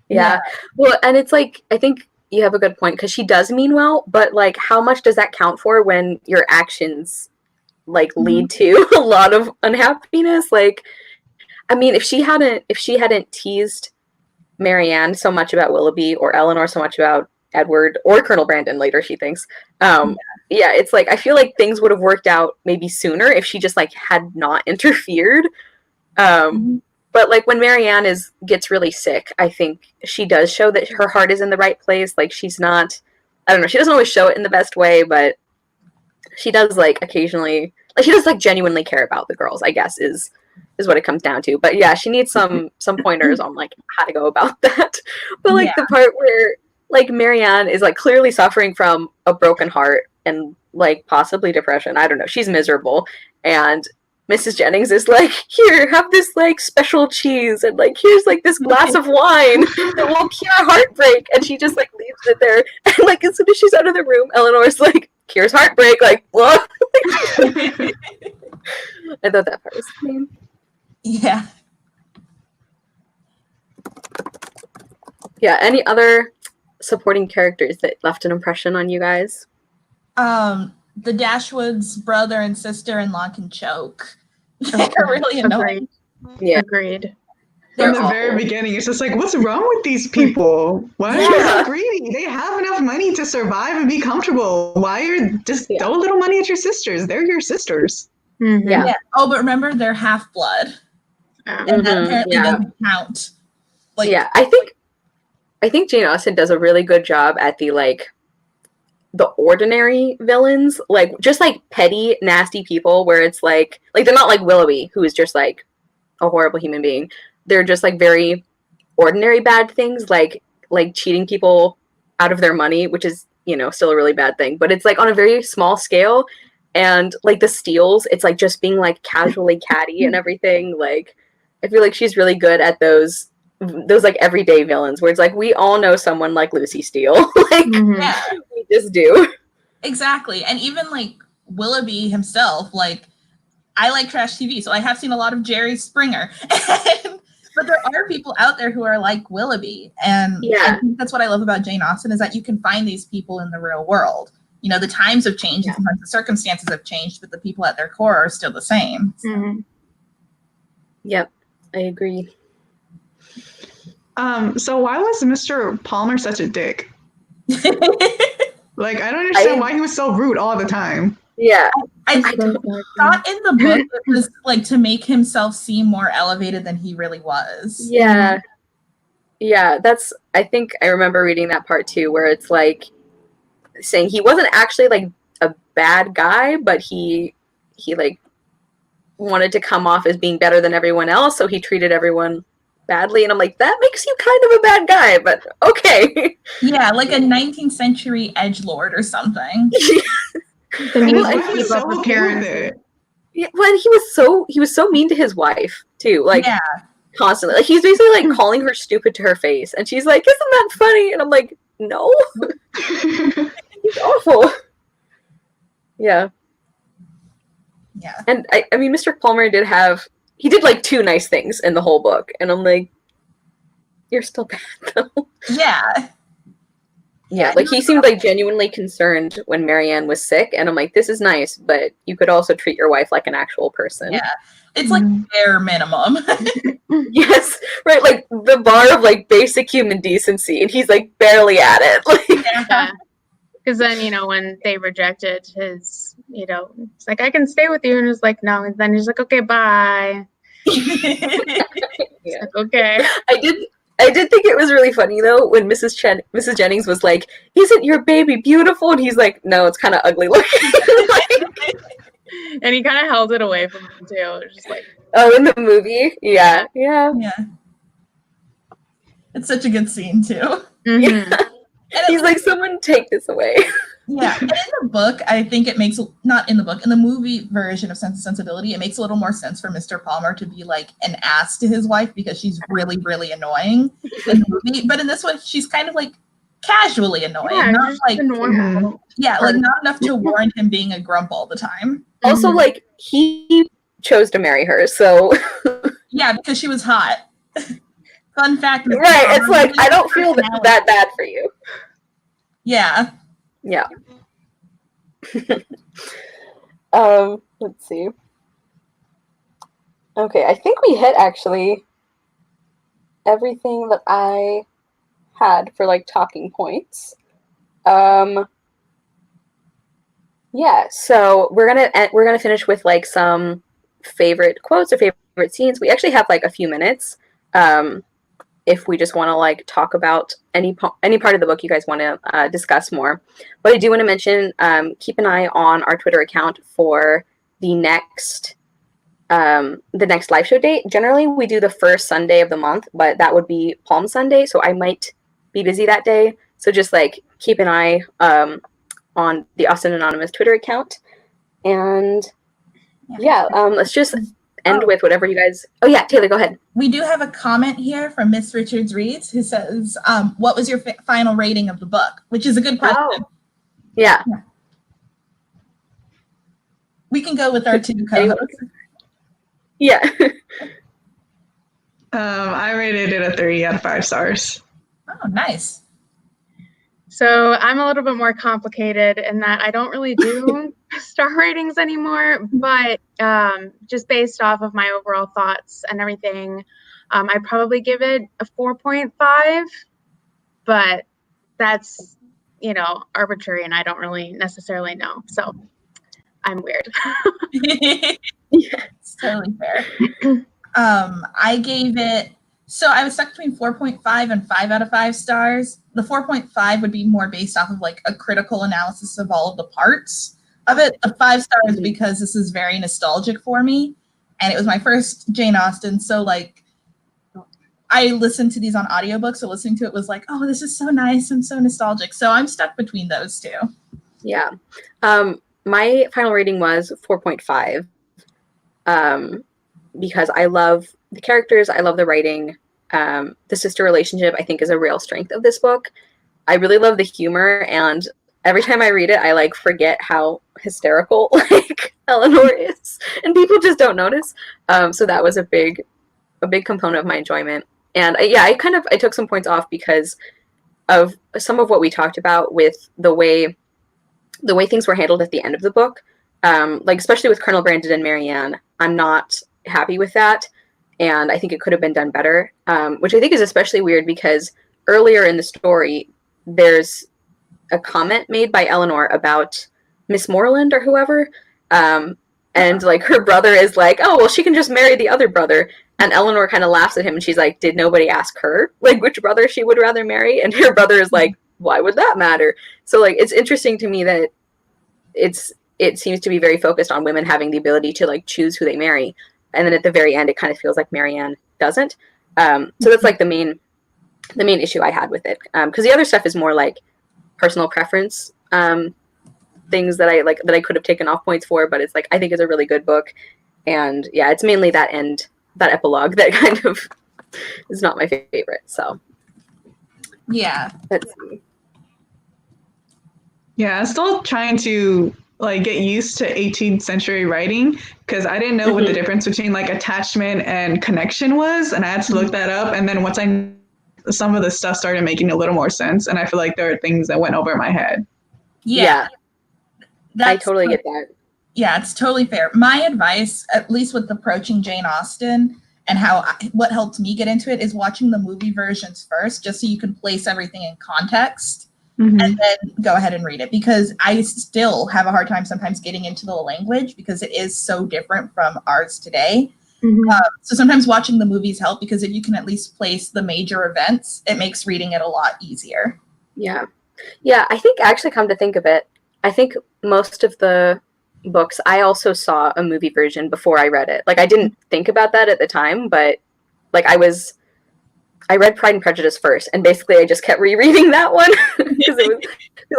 Yeah. Well, and it's like, I think you have a good point, because she does mean well, but like how much does that count for when your actions like lead to a lot of unhappiness? Like, I mean, if she hadn't teased Marianne so much about Willoughby, or Eleanor so much about Edward, or Colonel Brandon later, she thinks, it's like I feel like things would have worked out maybe sooner if she just like had not interfered. But like when Marianne gets really sick, I think she does show that her heart is in the right place. Like she's not, I don't know, she doesn't always show it in the best way, but she does like occasionally, like she does like genuinely care about the girls, I guess is what it comes down to. But yeah, she needs some pointers on like how to go about that. But like the part where like Marianne is like clearly suffering from a broken heart and like possibly depression. I don't know. She's miserable. And Mrs. Jennings is like, here, have this like special cheese, and like here's like this glass of wine that will cure heartbreak. And she just like leaves it there. And like as soon as she's out of the room, Eleanor's like, cures heartbreak. Like, what? I thought that part was funny. Yeah. Yeah. Any other supporting characters that left an impression on you guys? The Dashwoods' brother and sister-in-law can choke. They're really annoying. Yeah. Agreed. From the very beginning, it's just like, what's wrong with these people? Why are you so greedy? They have enough money to survive and be comfortable. Why are just throw a little money at your sisters? They're your sisters. Mhm. Yeah. Oh, but remember, they're half-blood. And that apparently doesn't count. Like, yeah, I think Jane Austen does a really good job at the the ordinary villains, like just like petty, nasty people, where it's like they're not like Willoughby, who is just like a horrible human being. They're just like very ordinary bad things, like cheating people out of their money, which is still a really bad thing, but it's like on a very small scale. And like the steals, it's like just being like casually catty and everything. Like I feel like she's really good at those like everyday villains where it's like we all know someone like Lucy Steele. Like yeah, we just do. exactly. And even like Willoughby himself, like I like trash TV, so I have seen a lot of Jerry Springer. But there are people out there who are like Willoughby, and I think that's what I love about Jane Austen is that you can find these people in the real world. The times have changed, and sometimes the circumstances have changed, but the people at their core are still the same. Mhm. Yep, I agree. So why was Mr. Palmer such a dick? Like, I don't understand why he was so rude all the time. Yeah. I thought in the book it was like to make himself seem more elevated than he really was. Yeah. Yeah, I think I remember reading that part too, where it's like saying he wasn't actually like a bad guy, but he like wanted to come off as being better than everyone else, so he treated everyone badly, and I'm like, that makes you kind of a bad guy, but okay. Yeah, like a 19th century edgelord or something. Why was he so okay with it? Yeah, well, he was so mean to his wife too, like constantly. Like he's basically like calling her stupid to her face, and she's like, "Isn't that funny?" And I'm like, "No, he's awful." Yeah. Yeah. And I mean, Mr. Palmer did like two nice things in the whole book, and I'm like, you're still bad though. Yeah. Yeah, like he seemed like genuinely concerned when Marianne was sick, and I'm like, this is nice, but you could also treat your wife like an actual person. Yeah, it's like bare minimum. Yes, right, like the bar of like basic human decency, and he's like barely at it. Like, yeah. Because then, when they rejected his, it's like, I can stay with you. And it's like, no. And then he's like, okay, bye. Yeah. Like, okay. I did think it was really funny though when Mrs. Jennings was like, "Isn't your baby beautiful?" And he's like, "No, it's kind of ugly looking." Like, and he kind of held it away from him too. It was just like, oh, in the movie, yeah. It's such a good scene too. Mm-hmm. Yeah. He's like, "Someone take this away." Yeah, and in the book, I think it makes, not in the book, in the movie version of Sense and Sensibility, it makes a little more sense for Mr. Palmer to be like an ass to his wife because she's really, really annoying in the movie. But in this one, she's kind of like casually annoying, not like normal. Yeah, like not enough to warrant him being a grump all the time. Also, like he chose to marry her, so yeah, because she was hot. Fun fact. Right, it's like I don't feel that bad for you. Yeah. Yeah. Let's see. Okay, I think we hit actually everything that I had for like talking points. Yeah, so we're gonna finish with like some favorite quotes or favorite scenes. We actually have like a few minutes. If we just want to like talk about any part of the book you guys want to discuss more. But I do want to mention, keep an eye on our Twitter account for the next live show date. Generally, we do the first Sunday of the month, but that would be Palm Sunday, so I might be busy that day. So just like keep an eye on the Austen Anonymous Twitter account. And let's just end with whatever you guys. Oh yeah, Taylor, go ahead. We do have a comment here from Miss Richards Reeds who says, "What was your final rating of the book?" Which is a good question. Oh. Yeah. We can go with our two co-hosts. Yeah. I rated it a 3 out of 5 stars. Oh, nice. So I'm a little bit more complicated in that I don't really do star ratings anymore, but just based off of my overall thoughts and everything, I'd probably give it a 4.5, but that's, arbitrary and I don't really necessarily know. So I'm weird. It's totally fair. I gave it, so I was stuck between 4.5 and 5 out of 5 stars. The 4.5 would be more based off of like a critical analysis of all of the parts of it. The 5 stars because this is very nostalgic for me, and it was my first Jane Austen, so like I listened to these on audiobooks, so listening to it was like, oh, this is so nice, I'm so nostalgic. So I'm stuck between those two. Yeah. My final rating was 4.5. Because I love the characters, I love the writing. The sister relationship, I think, is a real strength of this book. I really love the humor, and every time I read it, I like forget how hysterical like Eleanor is, and people just don't notice. So that was a big component of my enjoyment. And I took some points off because of some of what we talked about with the way things were handled at the end of the book. Like especially with Colonel Brandon and Marianne, I'm not happy with that, and I think it could have been done better, which I think is especially weird because earlier in the story there's a comment made by Eleanor about Miss Moreland or whoever, and like her brother is like, oh well, she can just marry the other brother, and Eleanor kind of laughs at him and she's like, did nobody ask her like which brother she would rather marry? And her brother is like, why would that matter? So like it's interesting to me that it seems to be very focused on women having the ability to like choose who they marry, and then at the very end it kind of feels like Marianne doesn't. So that's like the main issue I had with it, because the other stuff is more like personal preference things that I like that I could have taken off points for, but it's like I think it's a really good book, and yeah, it's mainly that epilogue that kind of is not my favorite. So Yeah, let's see. Yeah, I'm still trying to like get used to 18th century writing because I didn't know what the difference between like attachment and connection was, and I had to look that up. And then once some of the stuff started making a little more sense, and I feel like there are things that went over my head. Yeah. I totally get that. Yeah, it's totally fair. My advice, at least with approaching Jane Austen and what helped me get into it, is watching the movie versions first, just so you can place everything in context. Mm-hmm. And then go ahead and read it, because I still have a hard time sometimes getting into the language because it is so different from ours today. Mm-hmm. So sometimes watching the movies help, because if you can at least place the major events, it makes reading it a lot easier. Yeah. I think actually, come to think of it, I think most of the books I also saw a movie version before I read it. Like I didn't think about that at the time, but like I read Pride and Prejudice first, and basically I just kept rereading that one because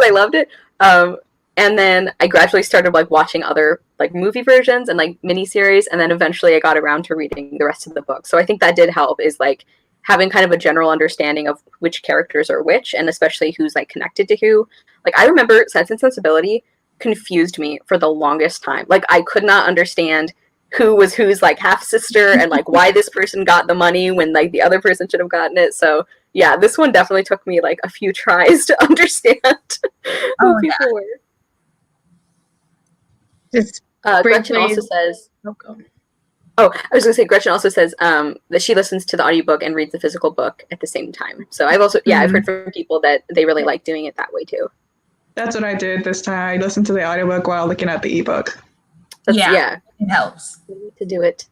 I loved it. And then I gradually started like watching other like movie versions and like miniseries, and then eventually I got around to reading the rest of the book. So I think that did help, is like having kind of a general understanding of which characters are which, and especially who's like connected to who. Like I remember Sense and Sensibility confused me for the longest time. Like I could not understand who was whose like half sister and like why this person got the money when like the other person should have gotten it. So yeah, this one definitely took me like a few tries to understand who people were. Just Gretchen also says, I was gonna say Gretchen also says that she listens to the audiobook and reads the physical book at the same time. So I've also I've heard from people that they really like doing it that way too. That's what I did this time. I listened to the audiobook while looking at the ebook. It helps. You need to do it.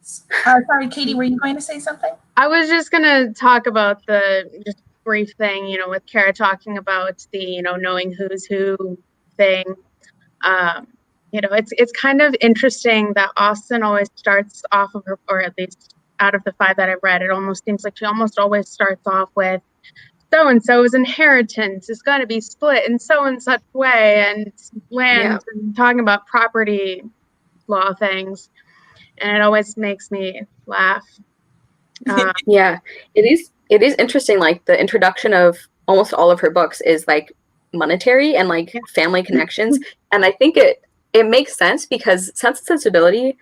Sorry, Katie, were you going to say something? I was just going to talk about the just brief thing, with Kara talking about the, knowing who's who thing. It's kind of interesting that Austen always starts off of her, or at least out of the 5 that I've read, it almost seems like she almost always starts off with so-and-so's inheritance is going to be split in so and such way, and land, and talking about property law things, and it always makes me laugh. It is interesting. Like the introduction of almost all of her books is like monetary and like family connections, and I think it makes sense because Sense and Sensibility,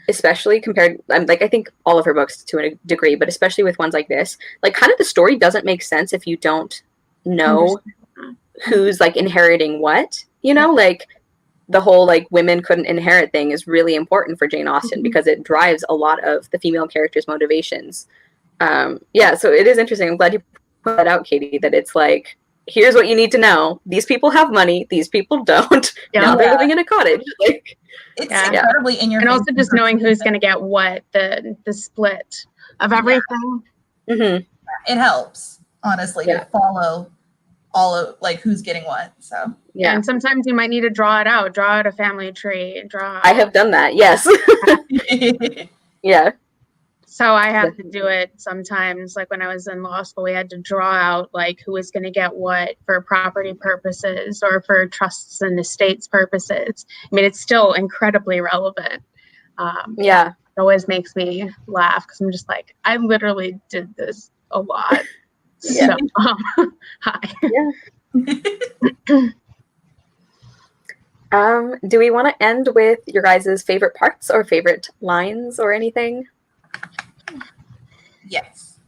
especially compared, like I think all of her books to a degree, but especially with ones like this, like kind of the story doesn't make sense if you don't know who's like inheriting what, like the whole like women couldn't inherit thing is really important for Jane Austen because it drives a lot of the female characters' motivations. So it is interesting. I'm glad you put that out, Katie, that it's like here's what you need to know. These people have money. These people don't. Now they're living in a cottage. Like, it's incredibly in your and face. also just knowing who's going to get what, the split of everything. mm-hmm. It helps, honestly, to follow all of like who's getting what. So and sometimes you might need to draw out a family tree, I have done that. Yes. Yeah. So I have to do it sometimes. Like when I was in law school, we had to draw out like who was going to get what for property purposes or for trusts and estates purposes. I mean, it's still incredibly relevant. It always makes me laugh because I'm just like, I literally did this a lot. Yeah. So, hi. Yeah. Do we want to end with your guys' favorite parts or favorite lines or anything? Yes.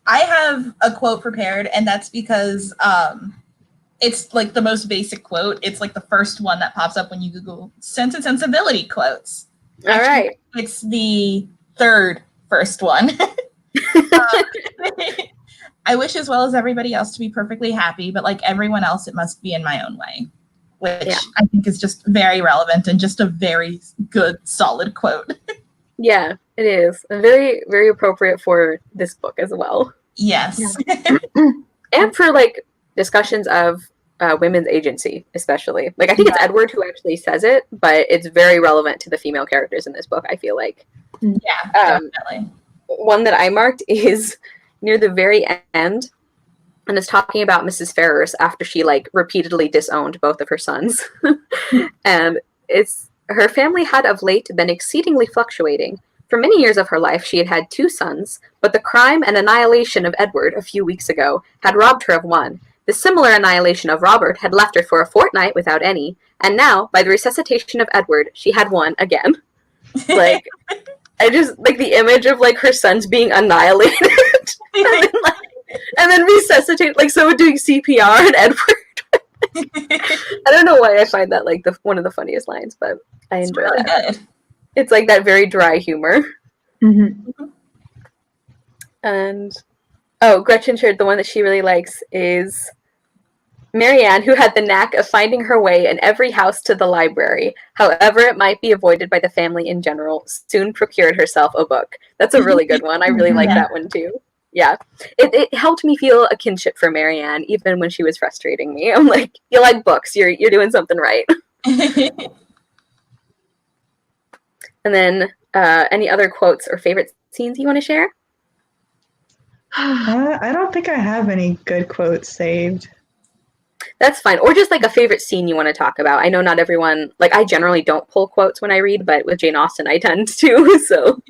I have a quote prepared, and that's because it's like the most basic quote. It's like the first one that pops up when you Google Sense and Sensibility quotes. All right. It's the first one. I wish as well as everybody else to be perfectly happy, but like everyone else, it must be in my own way, which I think is just very relevant and just a very good, solid quote. Yeah, it is. Very, very appropriate for this book as well. Yes. Yeah. And for like discussions of women's agency, especially. Like I think it's Edward who actually says it, but it's very relevant to the female characters in this book, I feel like. Yeah, definitely. One that I marked is near the very end, and it's talking about Mrs. Ferrers after she like repeatedly disowned both of her sons. And it's her family had of late been exceedingly fluctuating. For many years of her life, she had had 2 sons, but the crime and annihilation of Edward a few weeks ago had robbed her of one. The similar annihilation of Robert had left her for a fortnight without any, and now, by the resuscitation of Edward, she had one again. Like, I just, like, the image of, like, her sons being annihilated, and then resuscitate, like, someone doing CPR and Edward. I don't know why I find that, like, one of the funniest lines, but I enjoy really that. Good. It's, like, that very dry humor. Mm-hmm. And, Gretchen shared the one that she really likes is Marianne, who had the knack of finding her way in every house to the library, however it might be avoided by the family in general, soon procured herself a book. That's a really good one. I really like that one too. Yeah. It helped me feel a kinship for Marianne, even when she was frustrating me. I'm like, you like books, you're doing something right. And then any other quotes or favorite scenes you want to share? I don't think I have any good quotes saved. That's fine. Or just like a favorite scene you want to talk about. I know not everyone, like I generally don't pull quotes when I read, but with Jane Austen I tend to. So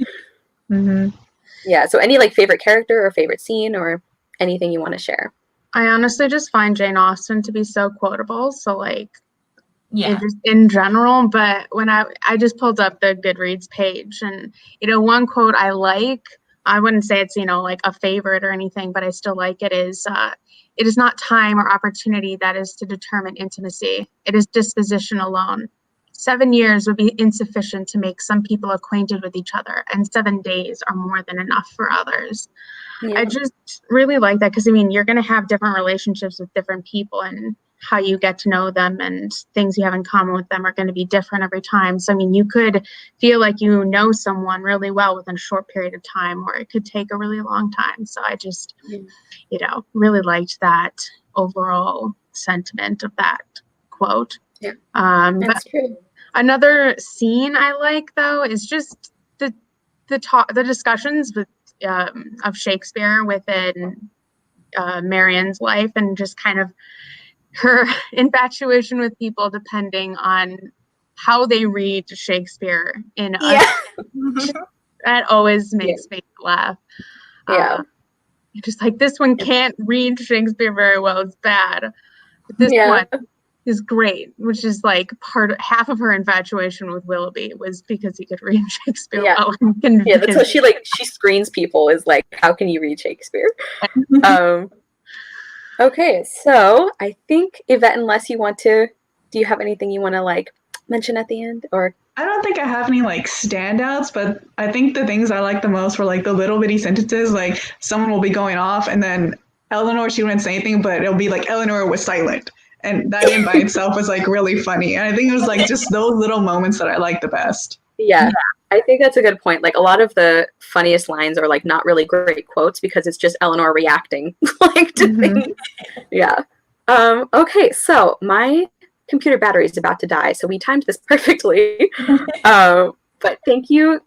yeah. So any like favorite character or favorite scene or anything you want to share? I honestly just find Jane Austen to be so quotable. So like, just in general, but when I just pulled up the Goodreads page and, one quote I like, I wouldn't say it's, like a favorite or anything, but I still like it is, it is not time or opportunity that is to determine intimacy. It is disposition alone. 7 years would be insufficient to make some people acquainted with each other, and 7 days are more than enough for others. Yeah. I just really like that because, you're going to have different relationships with different people, and how you get to know them and things you have in common with them are going to be different every time. So, you could feel like you know someone really well within a short period of time, or it could take a really long time. So I just, really liked that overall sentiment of that quote. Yeah, that's true. Another scene I like, though, is just the discussions with of Shakespeare within Marianne's life, and just kind of her infatuation with people depending on how they read Shakespeare in that always makes me laugh. Just like this one can't read Shakespeare very well, it's bad. But this one is great, which is like half of her infatuation with Willoughby was because he could read Shakespeare well. That's how she screens people is like, how can you read Shakespeare? Okay, so I think, Yvette, unless you want to, do you have anything you want to like mention at the end? Or I don't think I have any like standouts, but I think the things I like the most were like the little bitty sentences, like someone will be going off and then Eleanor, she wouldn't say anything, but it'll be like Eleanor was silent. And that in by itself was like really funny. And I think it was like just those little moments that I like the best. Yeah, I think that's a good point. Like a lot of the funniest lines are like not really great quotes because it's just Eleanor reacting like to things. Yeah. Okay, so my computer battery is about to die, so we timed this perfectly. But thank you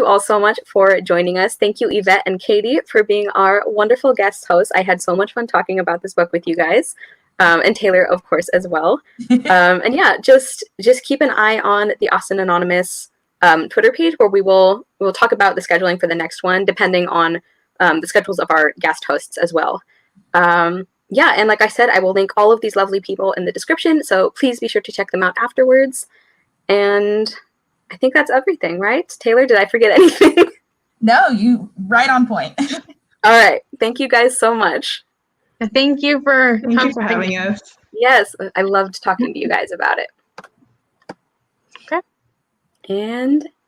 all so much for joining us. Thank you, Yvette and Katie, for being our wonderful guest hosts. I had so much fun talking about this book with you guys, and Taylor, of course, as well. And yeah, just keep an eye on the Austen Anonymous Twitter page, where we'll talk about the scheduling for the next one, depending on the schedules of our guest hosts as well. Yeah, and like I said, I will link all of these lovely people in the description, so please be sure to check them out afterwards. And I think that's everything, right? Taylor, did I forget anything? No, you right on point. All right. Thank you guys so much. Thank you for having us. Yes, I loved talking to you guys about it. Okay. And